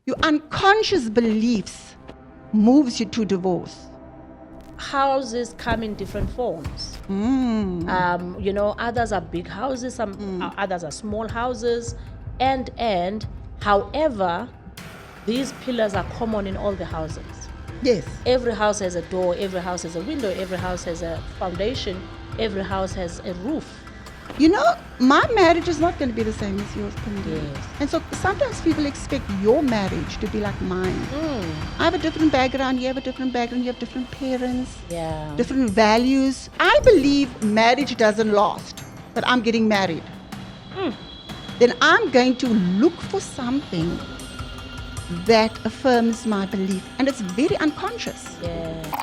Your unconscious beliefs moves you to divorce. Houses come in different forms. Others are big houses, others are small houses, and however, these pillars are common in all the houses. Yes. Every house has a door, every house has a window, every house has a foundation, every house has a roof. My marriage is not going to be the same as yours, Phindi. Yes. And so sometimes people expect your marriage to be like mine. I have a different background, you have a different background, you have different parents, different values. I believe marriage doesn't last, but I'm getting married. Then I'm going to look for something that affirms my belief. And it's very unconscious. Yeah.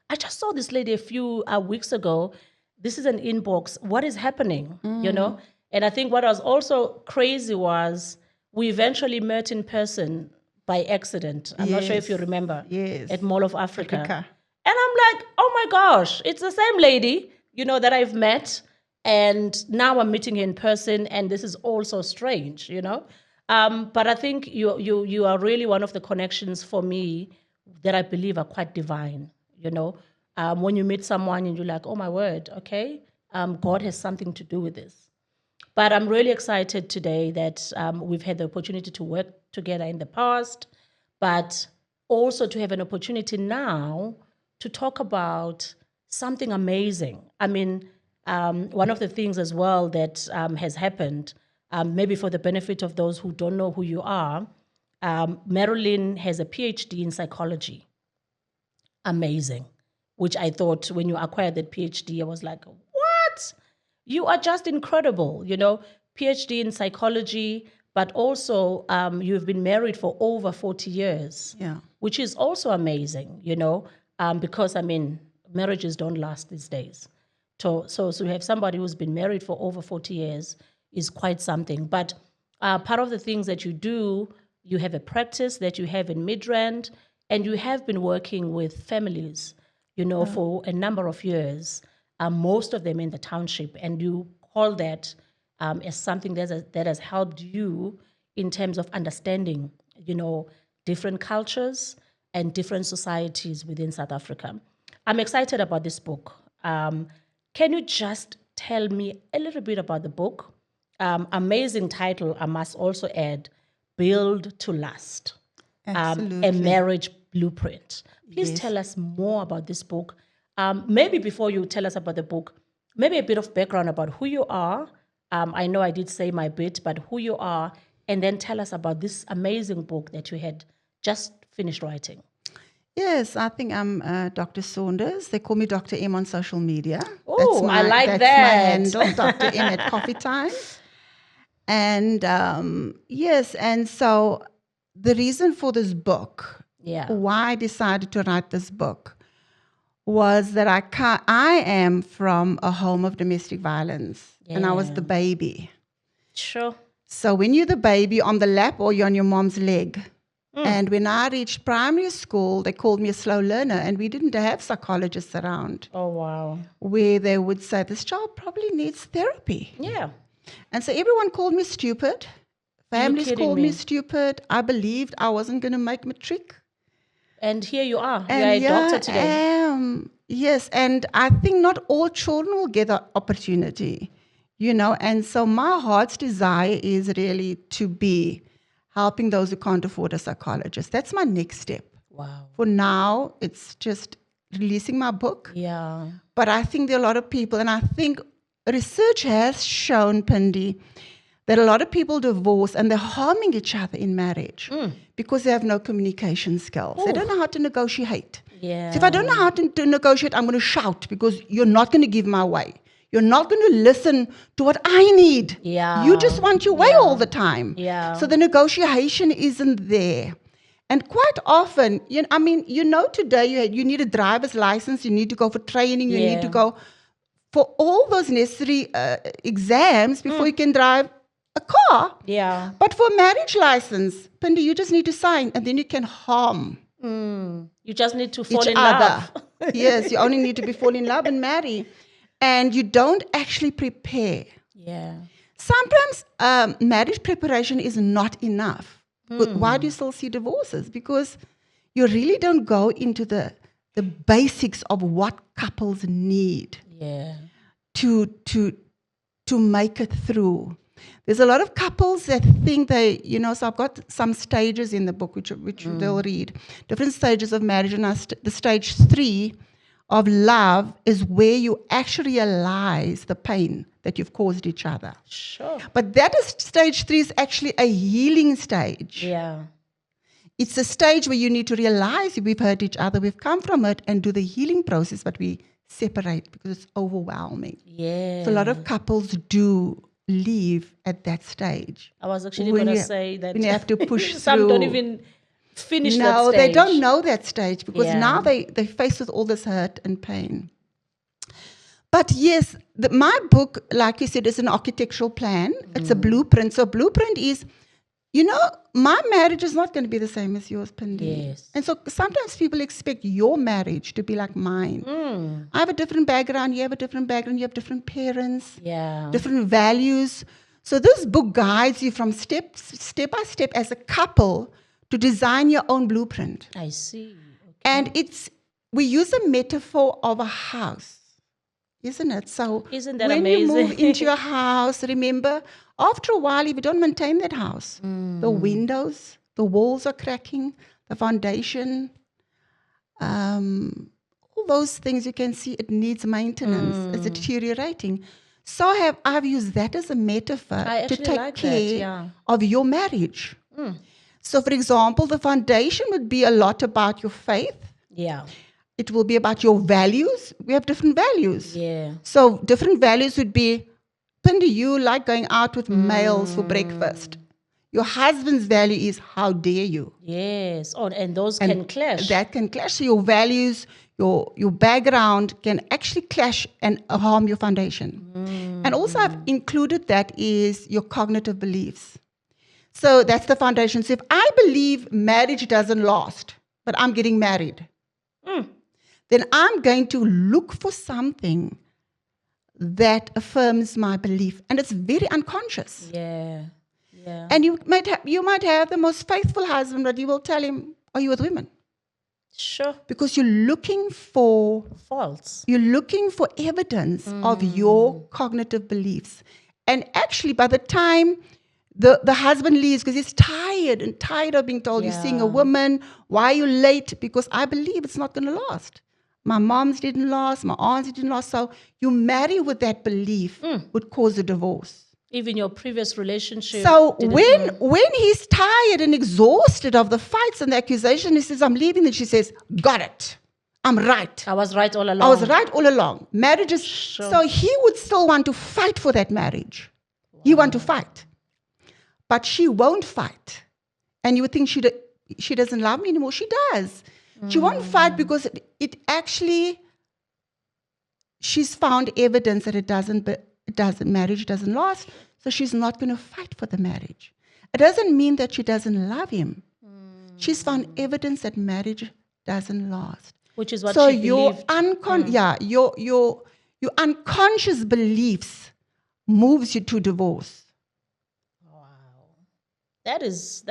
I just saw this lady a few weeks ago. This is an inbox. What is happening? And I think what was also crazy was we eventually met in person by accident. I'm not sure if you remember. Yes. At Mall of Africa. And I'm like, oh my gosh, it's the same lady, that I've met. And now I'm meeting her in person, and this is also strange, But I think you are really one of the connections for me that I believe are quite divine, When you meet someone and you're like, oh my word, okay, God has something to do with this. But I'm really excited today that we've had the opportunity to work together in the past, but also to have an opportunity now to talk about something amazing. I mean, one of the things as well that has happened, maybe for the benefit of those who don't know who you are, Marilyn has a PhD in psychology. Amazing. Which I thought when you acquired that PhD, I was like, what? You are just incredible, PhD in psychology, but also you've been married for over 40 years, which is also amazing, because, marriages don't last these days. So you have somebody who's been married for over 40 years is quite something. But part of the things that you do, you have a practice that you have in Midrand, and you have been working with families, for a number of years, most of them in the township, and you call that as something that has helped you in terms of understanding, different cultures and different societies within South Africa. I'm excited about this book. Can you just tell me a little bit about the book? Amazing title, I must also add, Build to Last. Absolutely. A marriage blueprint. Please tell us more about this book. Maybe before you tell us about the book, maybe a bit of background about who you are. I know I did say my bit, but who you are, and then tell us about this amazing book that you had just finished writing. Yes, I think I'm Dr. Saunders. They call me Dr. M on social media. Oh, I like that. That's my handle, Dr. M at coffee time. And yes, and so the reason for this book, why I decided to write this book, was that I am from a home of domestic violence, and I was the baby. Sure. So when you're the baby on the lap or you're on your mom's leg, and when I reached primary school, they called me a slow learner, and we didn't have psychologists around. Oh, wow. Where they would say, this child probably needs therapy. Yeah. And so everyone called me stupid. Families called me stupid. I believed I wasn't going to make matric. And here you are. You are a doctor today. I am. Yes, and I think not all children will get the opportunity, And so my heart's desire is really to be helping those who can't afford a psychologist. That's my next step. Wow. For now, it's just releasing my book. Yeah. But I think there are a lot of people, and I think research has shown, Phindi, that a lot of people divorce and they're harming each other in marriage because they have no communication skills. They don't know how to negotiate. Yeah. So if I don't know how to negotiate, I'm going to shout because you're not going to give my way. You're not going to listen to what I need. Yeah. You just want your way all the time. Yeah. So the negotiation isn't there. And quite often, today you need a driver's license, you need to go for training, you need to go for all those necessary exams before you can drive a car. Yeah. But for a marriage license, Phindi, you just need to sign and then you can harm. You just need to fall each in other. love. Yes, you only need to fall in love and marry. And you don't actually prepare. Yeah. sometimes marriage preparation is not enough. Why do you still see divorces? Because you really don't go into the basics of what couples need to make it through. There's a lot of couples that think so I've got some stages in the book which they'll read, different stages of marriage, and the stage 3 of love is where you actually realize the pain that you've caused each other. Sure. But stage 3 is actually a healing stage. Yeah. It's a stage where you need to realize we've hurt each other, we've come from it, and do the healing process, but we separate because it's overwhelming. Yeah. So a lot of couples do leave at that stage. I was actually going to say that when you have to push some through. don't even finish that No, stage. they don't know that stage because now they're faced with all this hurt and pain. But yes, my book, like you said, is an architectural plan. It's a blueprint. So blueprint is, my marriage is not going to be the same as yours, Phindi. Yes. And so sometimes people expect your marriage to be like mine. I have a different background. You have a different background. You have different parents, different values. So this book guides you from step by step as a couple to design your own blueprint. I see. Okay. And we use a metaphor of a house. Isn't it? So isn't that when amazing? you move into your house, remember, after a while, if you don't maintain that house, the windows, the walls are cracking, the foundation, all those things you can see, it needs maintenance. It's deteriorating. So I've used that as a metaphor to take care of your marriage. So, for example, the foundation would be a lot about your faith. Yeah. It will be about your values. We have different values. Yeah. So different values would be, Phindi, you like going out with males for breakfast. Your husband's value is, how dare you? Yes. Oh, and those can clash. That can clash. So your values, your background can actually clash and harm your foundation. And also I've included that is your cognitive beliefs. So that's the foundation. So if I believe marriage doesn't last, but I'm getting married, then I'm going to look for something that affirms my belief. And it's very unconscious. Yeah. Yeah. And you might have the most faithful husband, but you will tell him, are you with women? Sure. Because you're looking for faults. You're looking for evidence of your cognitive beliefs. And actually, by the time the husband leaves because he's tired of being told, you're seeing a woman, why are you late? Because I believe it's not going to last. My moms didn't last, my aunts didn't last. So you marry with that belief would cause a divorce. Even your previous relationship. So when he's tired and exhausted of the fights and the accusation, he says, I'm leaving. And she says, got it. I'm right. I was right all along. Marriage is, so he would still want to fight for that marriage. Wow. He want to fight. But she won't fight. And you would think she doesn't love me anymore. She does. She won't fight because it actually, she's found evidence that marriage doesn't last. So she's not going to fight for the marriage. It doesn't mean that she doesn't love him. She's found evidence that marriage doesn't last. Which is what so she believed. Your unconscious beliefs moves you to divorce. That is.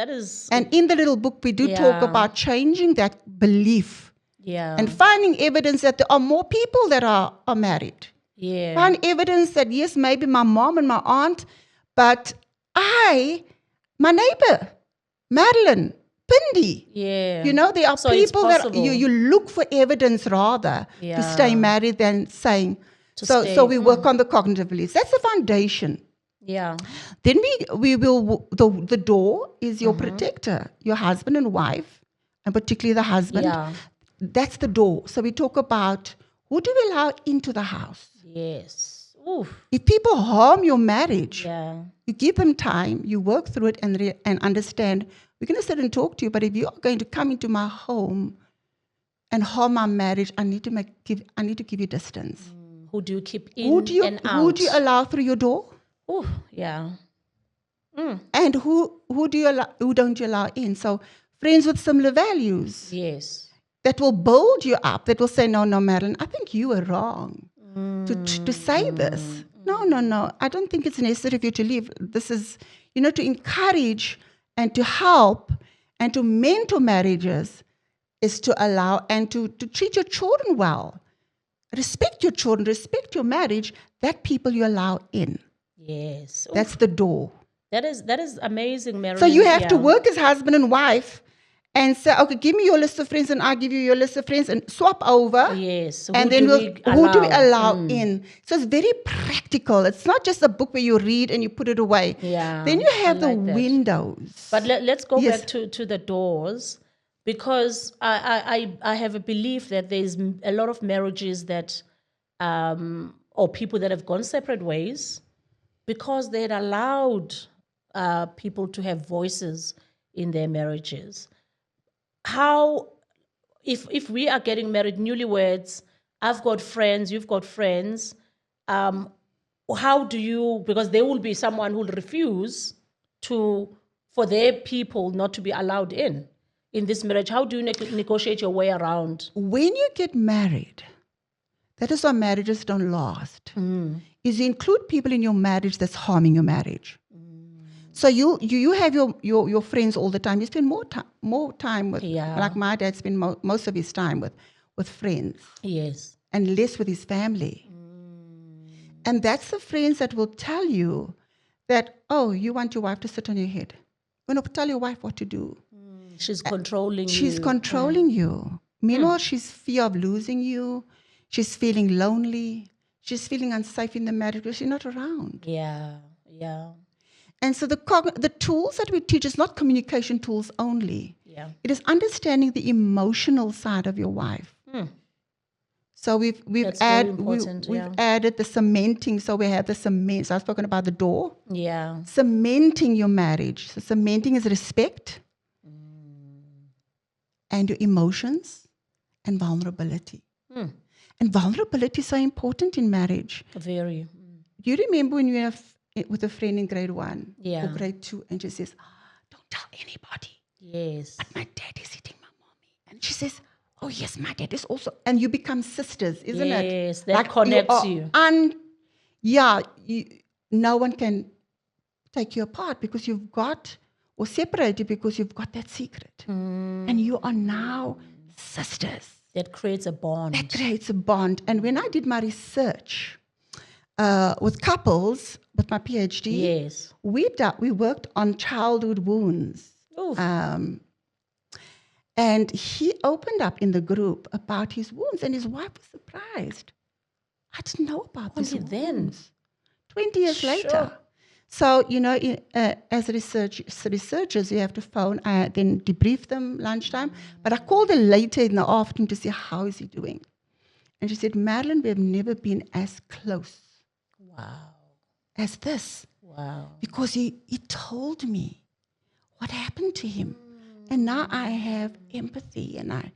And in the little book, we do talk about changing that belief. Yeah. And finding evidence that there are more people that are married. Yeah. Find evidence that, yes, maybe my mom and my aunt, but my neighbor, Madeline, Phindi. Yeah. There are people that you look for evidence rather to stay married than saying. So we work on the cognitive beliefs. That's the foundation. Yeah. Then we will, the door is your protector, your husband and wife, and particularly the husband. Yeah. That's the door. So we talk about who do we allow into the house? Yes. Oof. If people harm your marriage, you give them time, you work through it and understand, we're going to sit and talk to you, but if you are going to come into my home and harm my marriage, I need to give you distance. Who do you keep in and out? Who do you allow through your door? Oh, yeah. And who don't you allow in? So friends with similar values. Yes. That will build you up, that will say, no, Madeline, I think you were wrong to say this. No. I don't think it's necessary for you to leave. This is, to encourage and to help and to mentor marriages is to allow and to treat your children well. Respect your children, respect your marriage, that people you allow in. Yes. That's the door. That is amazing, Marilyn. So you have to work as husband and wife and say, okay, give me your list of friends and I'll give you your list of friends and swap over. Yes. And then who do we allow in? So it's very practical. It's not just a book where you read and you put it away. Yeah. Then you have the windows. But let's go back to the doors, because I have a belief that there's a lot of marriages that, or people that have gone separate ways because they had allowed people to have voices in their marriages. How, if we are getting married, newlyweds, I've got friends, you've got friends, how do you, because there will be someone who will refuse for their people not to be allowed in this marriage. How do you negotiate your way around? When you get married, that is why marriages don't last, is you include people in your marriage that's harming your marriage. So you have your friends all the time. You spend more time with, like my dad spent most of his time with friends. Yes. And less with his family. And that's the friends that will tell you that, oh, you want your wife to sit on your head. You're going to tell your wife what to do. She's controlling you. She's controlling you. Meanwhile, she's fear of losing you. She's feeling lonely. She's feeling unsafe in the marriage because you're not around. Yeah. And so the tools that we teach is not communication tools only. Yeah. It is understanding the emotional side of your wife. So we've added the cementing. So we have the cement. So I've spoken about the door. Yeah. Cementing your marriage. So cementing is respect and your emotions and vulnerability. And vulnerability is so important in marriage. Very. Do you remember when you were with a friend in grade 1 or grade 2 and she says, don't tell anybody. Yes. But my dad is hitting my mommy. And she says, oh yes, my dad is also, and you become sisters, isn't it? Yes, that connects you. No one can take you apart because you've got, or separate you because you've got that secret. And you are now sisters. That creates a bond. And when I did my research with couples, with my PhD, we worked on childhood wounds. And he opened up in the group about his wounds, and his wife was surprised. I didn't know about this then. 20 years later. So, as researchers, you have to phone, then debrief them lunchtime. But I called her later in the afternoon to see how is he doing. And she said, Marilyn, we have never been as close as this. Wow. Because he told me what happened to him. And now I have empathy and I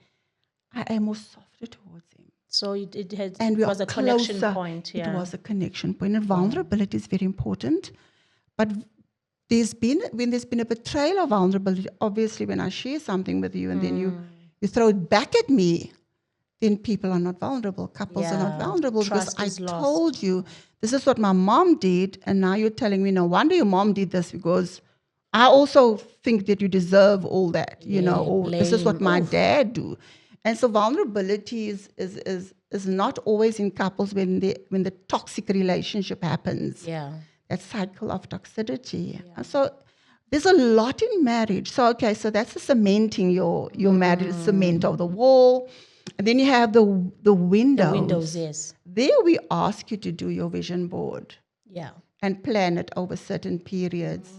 am more softer towards him. So it was a connection point. Yeah. It was a connection point. And vulnerability is very important. But when there's been a betrayal of vulnerability, obviously when I share something with you and then you throw it back at me, then people are not vulnerable. Couples are not vulnerable because I told you this is what my mom did, and now you're telling me, no wonder your mom did this because I also think that you deserve all that, or this is what my dad do. And so vulnerability is not always in couples when the toxic relationship happens. Yeah. That cycle of toxicity. Yeah. So there's a lot in marriage. So so that's the cementing your marriage, cement of the wall. And then you have the windows. The windows, yes. There we ask you to do your vision board. Yeah. And plan it over certain periods.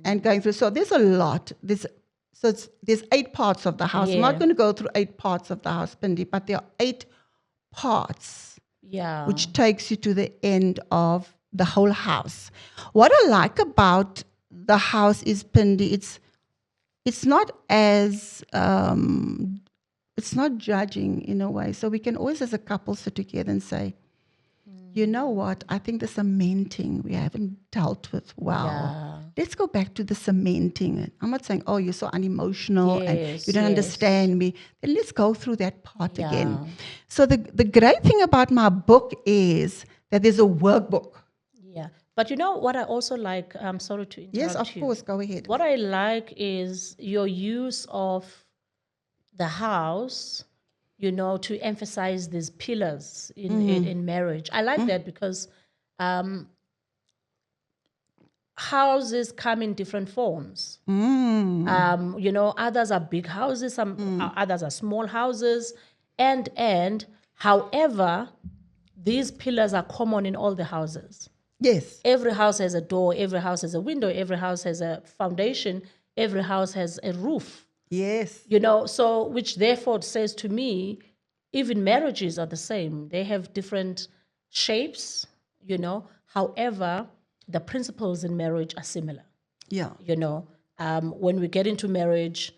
And going through. So there's a lot. There's 8 parts of the house. I'm not going to go through 8 parts of the house, Phindi, but there are 8 parts. Yeah. Which takes you to the end of the whole house. What I like about the house is, Phindi, it's not as it's not judging in a way. So we can always, as a couple, sit together and say, you know what? I think the cementing we haven't dealt with well. Yeah. Let's go back to the cementing. I'm not saying, oh, you're so unemotional and you don't understand me. Then let's go through that part again. So the great thing about my book is that there's a workbook. Yeah. But you know what I also like, I'm sorry to interrupt you. Yes, of course, go ahead. What I like is your use of the house, you know, to emphasize these pillars in marriage. I like that because houses come in different forms. You know, others are big houses, some others are small houses, and however, these pillars are common in all the houses. Yes. Every house has a door, every house has a window, every house has a foundation, every house has a roof. Yes. You know, so which therefore says to me, even marriages are the same. They have different shapes, you know. However, the principles in marriage are similar. Yeah. You know, when we get into marriage,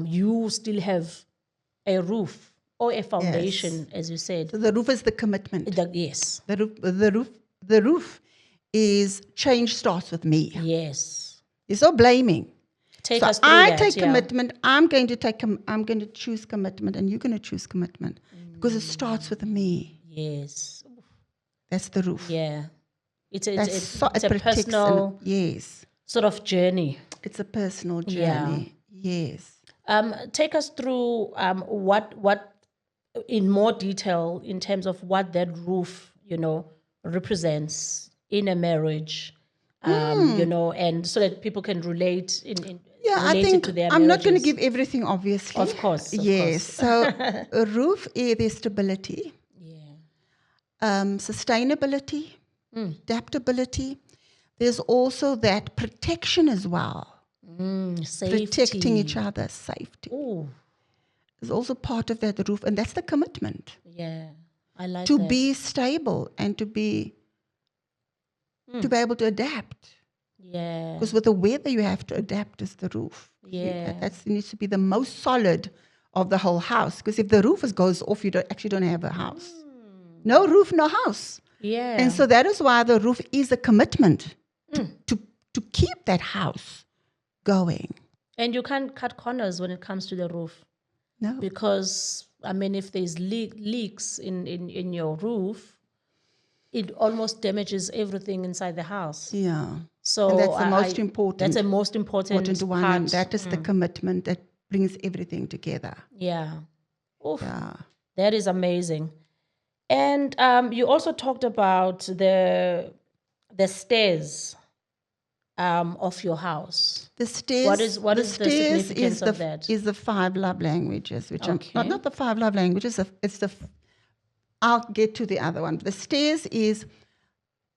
you still have a roof or a foundation, as you said. So the roof is the commitment. Yes. The roof is change starts with me. Yes. It's not blaming. Take so us through I that, take commitment. I'm going to choose commitment, and you're going to choose commitment because it starts with me. Yes. That's the roof. Yeah. It's a it personal yes. sort of journey. It's a personal journey. Yeah. Yes. Take us through what in more detail in terms of what that roof, you know, represents in a marriage, you know, and so that people can relate I think to their I'm not going to marriages. give everything, obviously. Of course. Yes. So a roof is there's stability, sustainability, adaptability. There's also that protection as well. Safety. Protecting each other, safety. Ooh. Is also part of that roof, and that's the commitment. Yeah, I like to that. be stable and to be able to adapt. Yeah. Because with the weather, you have to adapt as the roof. Yeah. That needs to be the most solid of the whole house. Because if the roof goes off, you don't have a house. No roof, no house. Yeah. And so that is why the roof is a commitment to keep that house going. And you can't cut corners when it comes to the roof. No. Because, I mean, if there's leaks in your roof, it almost damages everything inside the house. Yeah. So and that's the most important. That's the most important one, part. and that is the commitment that brings everything together. Yeah. Oof. Yeah. That is amazing. And you also talked about the stairs of your house. The stairs. What is the significance of that? Is the 5 love languages, which are not the 5 love languages. I'll get to the other one. The stairs is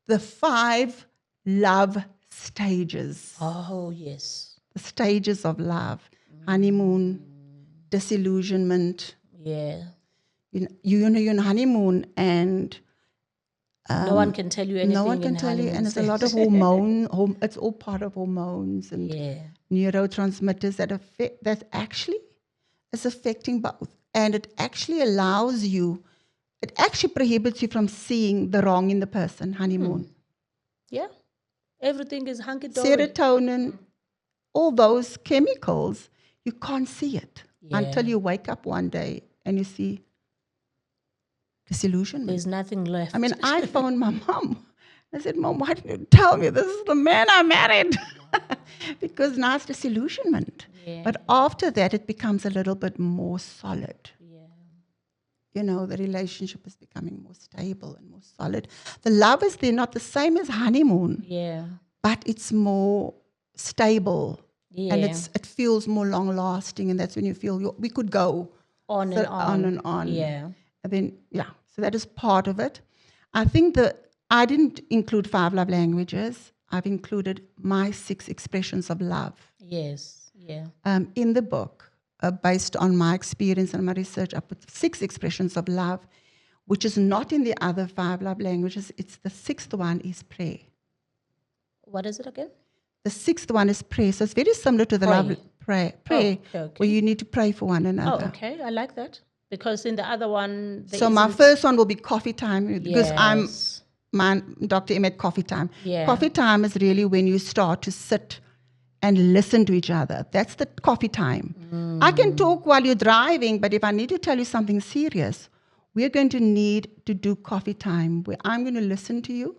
the 5 love stages. Oh, yes. The stages of love: honeymoon, disillusionment. Yeah. You're on honeymoon and. No one can tell you anything. No one can tell you, and there's a lot of it's all part of hormones and neurotransmitters that actually is affecting both. And it actually it actually prohibits you from seeing the wrong in the person, honeymoon. Yeah. Everything is hunky-dory. Serotonin, all those chemicals, you can't see it until you wake up one day and you see disillusionment. There's nothing left. I mean, I phoned my mom. I said, Mom, why didn't you tell me this is the man I married? Because now it's disillusionment. Yeah. But after that, it becomes a little bit more solid. Yeah. You know, the relationship is becoming more stable and more solid. The love is there, not the same as honeymoon. Yeah. But it's more stable. Yeah. And it feels more long-lasting. And that's when you feel we could go on and on. Yeah. And then, so that is part of it. I think I didn't include 5 love languages. I've included my 6 expressions of love. Yes, yeah. In the book, based on my experience and my research, I put 6 expressions of love, which is not in the other 5 love languages. It's the 6th one is prayer. What is it again? The 6th one is prayer. So it's very similar to the love prayer, okay. where you need to pray for one another. Oh, okay. I like that. Because in the other one... So my first one will be coffee time, because I'm Dr. Emmett, coffee time. Yeah. Coffee time is really when you start to sit and listen to each other. That's the coffee time. I can talk while you're driving, but if I need to tell you something serious, we're going to need to do coffee time where I'm going to listen to you.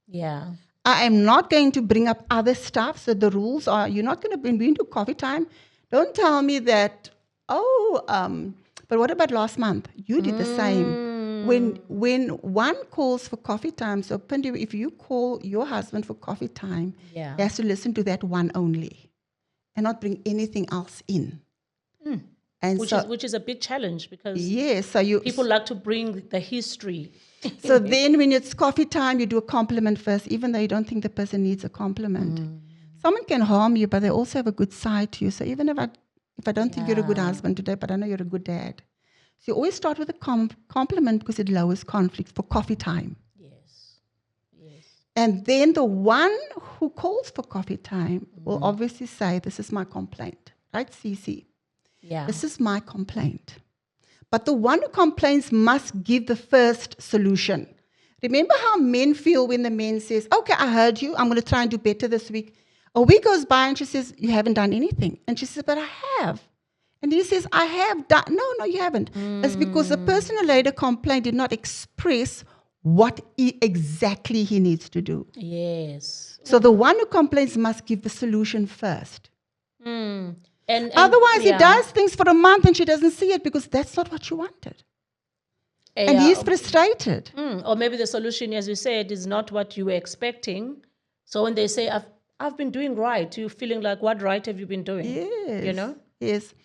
Yeah. I am not going to bring up other stuff. So the rules are, you're not going to, when we do coffee time, don't tell me that, but what about last month? You did the same. When one calls for coffee time, so Phindi, if you call your husband for coffee time, he has to listen to that one only and not bring anything else in. And which is a big challenge because people like to bring the history. So then when it's coffee time, you do a compliment first, even though you don't think the person needs a compliment. Someone can harm you, but they also have a good side to you. So even if I don't think you're a good husband today, but I know you're a good dad. So you always start with a compliment because it lowers conflict for coffee time. Yes. And then the one who calls for coffee time will obviously say, this is my complaint. Right, Cece? Yeah. This is my complaint. But the one who complains must give the first solution. Remember how men feel when the man says, okay, I heard you. I'm going to try and do better this week. A week goes by and she says, you haven't done anything. And she says, but I have. And he says, I have done. No, you haven't. It's because the person who later complained did not express what exactly he needs to do. Yes. So the one who complains must give the solution first. And otherwise, he does things for a month and she doesn't see it because that's not what you wanted. And he's frustrated. Or maybe the solution, as you said, is not what you were expecting. So when they say, I've been doing right, you're feeling like, what right have you been doing? Yes. You know? Yes.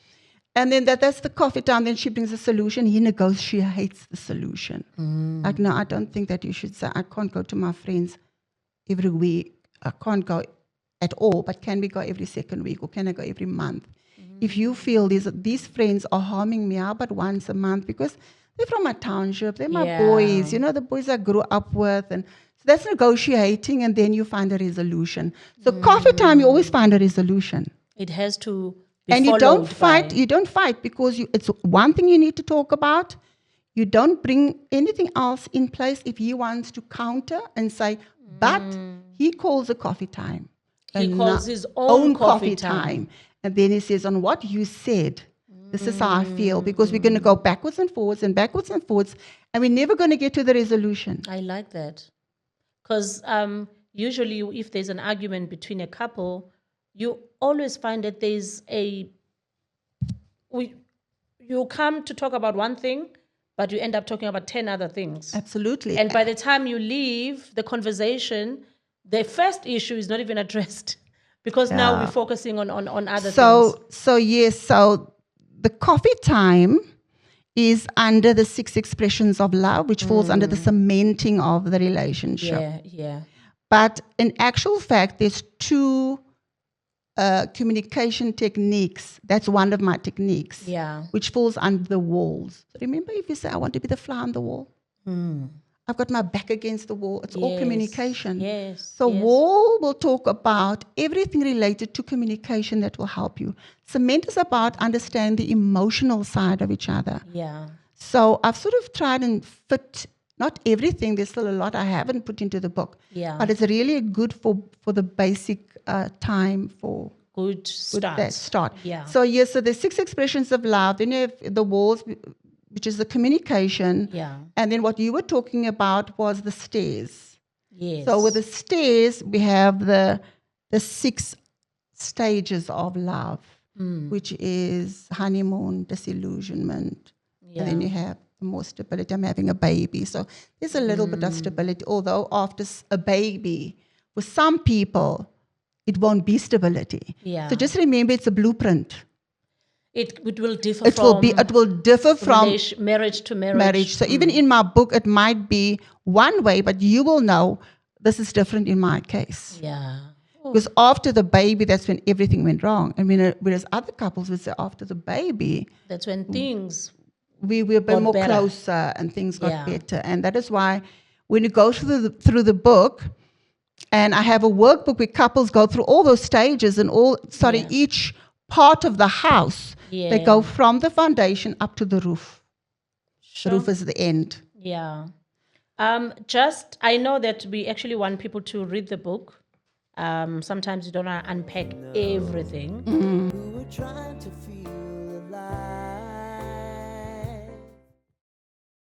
And then that's the coffee time. Then she brings a solution. He negotiates the solution. Like, no, I don't think that you should say, I can't go to my friends every week. I can't go at all, but can we go every second week or can I go every month? If you feel these friends are harming me, how about once a month? Because they're from my township, they're my boys, the boys I grew up with. And so that's negotiating, and then you find a resolution. So coffee time, you always find a resolution. It has to be and you don't fight. You don't fight because it's one thing you need to talk about. You don't bring anything else in place if he wants to counter and say, but he calls a coffee time. He calls his own coffee time. And then he says, on what you said, this is how I feel, because we're going to go backwards and forwards, and we're never going to get to the resolution. I like that. Because usually if there's an argument between a couple, you always find that you come to talk about one thing, but you end up talking about 10 other things. Absolutely. And by the time you leave the conversation, the first issue is not even addressed because now we're focusing on other things. So the coffee time is under the 6 expressions of love, which falls under the cementing of the relationship. Yeah. But in actual fact, there's 2 communication techniques. That's one of my techniques. Yeah. Which falls under the walls. Remember, if you say, I want to be the fly on the wall. I've got my back against the wall. It's all communication. Yes. So wall will talk about everything related to communication that will help you. Cement is about understanding the emotional side of each other. Yeah. So I've sort of tried and fit, not everything, there's still a lot I haven't put into the book. Yeah. But it's really good for the basic time for good start. That start. Yeah. So so there's 6 expressions of love. Then you have the walls, which is the communication. Yeah. And then what you were talking about was the stairs. Yes. So with the stairs, we have the 6 stages of love, which is honeymoon, disillusionment. Yeah. And then you have more stability. I'm having a baby. So there's a little bit of stability, although after a baby, for some people, it won't be stability. Yeah. So just remember, it's a blueprint. It will differ It will differ from marriage to marriage. So even in my book, it might be one way, but you will know this is different in my case. Yeah. Because after the baby, that's when everything went wrong. I mean, whereas other couples would say after the baby, that's when things we were a bit more better. closer and things got better. And that is why when you go through the book, and I have a workbook where couples go through all those stages and each part of the house. Yeah. They go from the foundation up to the roof. Sure. The roof is the end. Yeah. I know that we actually want people to read the book. Sometimes you don't want to unpack everything.